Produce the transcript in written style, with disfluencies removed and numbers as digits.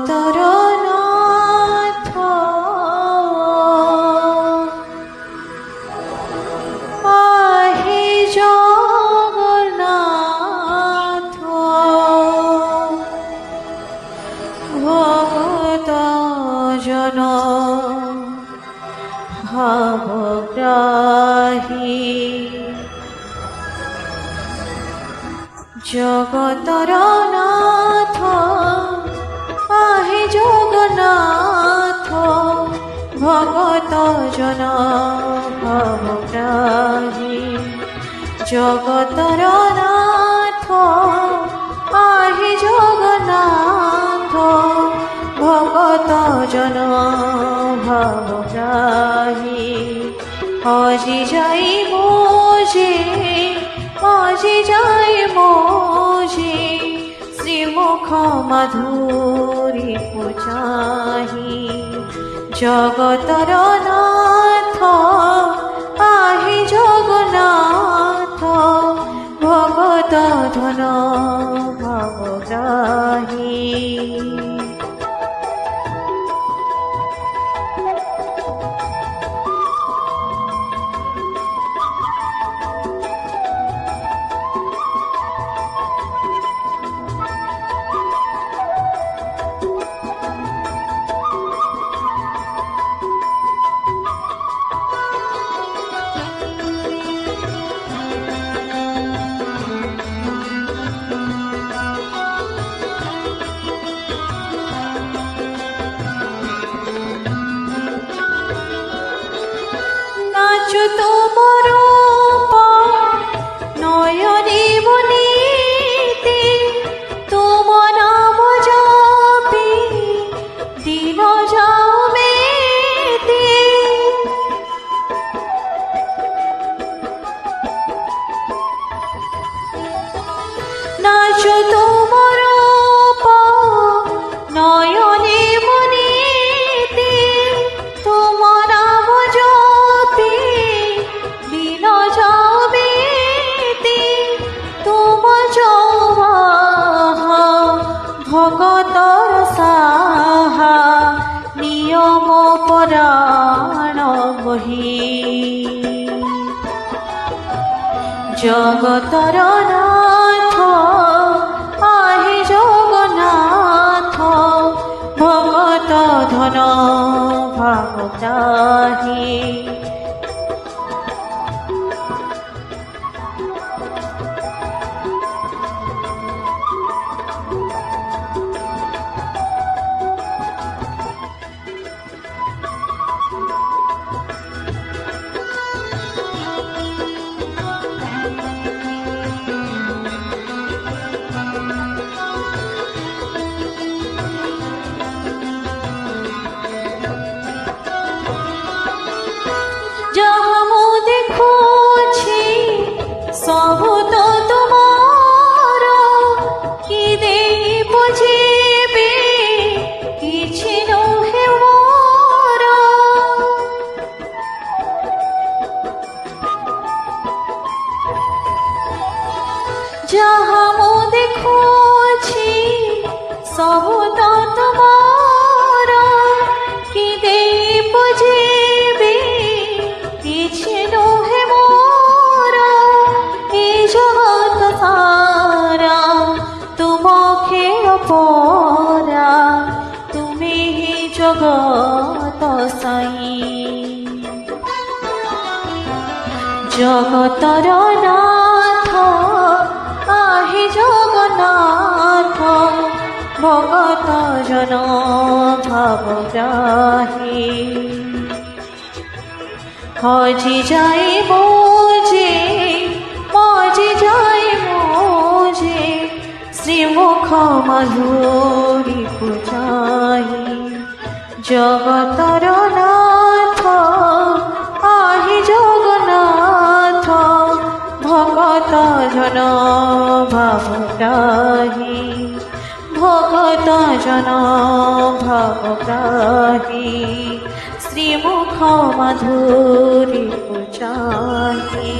জগতর নাথ আহে জগন্নাথ ভগত জন ভাবগ্রাহী জগতর নাথ আহে জগন্নাথ ভগত জন ভাবগ্রাহী জগতর নাথ আহে জগন্নাথ ভগত জন ভাবগ্রাহী আজি যাই মোজে আজি যাই মোজে শ্রীমুখ মাধুরী পূজাহি জগতর নাথ আহি জগন্নাথ ভগত ধন ভাবগ্রাহী তোমার রূপ নয়নে বলিতে তোমার নাম জপি দিন যাও মেতে নাচো তোমার রূপ নয়নে বলিতে তোমার নাম জপি দিন যাও মেতে তোমার জবাহা ভগতর সাহা নিয়ম পরাণ বহি জগতর নাথ আহে জগন্নাথ ভগত ধন ভাবগ্রাহী সবু তো তোমার কি দেই বুঝিবে কিছু নহে মোর যাহা মো দেখুছি সবু তো তোমার কি দেই বুঝিবে কিছু নহে মোর জগত সারা তুমকে অপরা তুমি হি জগত সাই জগতর নাথ আহে জগন্নাথ ভগত জন ভাবগ্রাহী আজি যাই মোজে আজি যাই মোজে শ্রীমুখ মাধুরী পূজাহি জগতর নাথ আহি জগন্নাথ ভগত জন ভাবগ্রাহী ভগত জন ভাবগ্রাহী শ্রীমুখ মাধুরী পূজাহি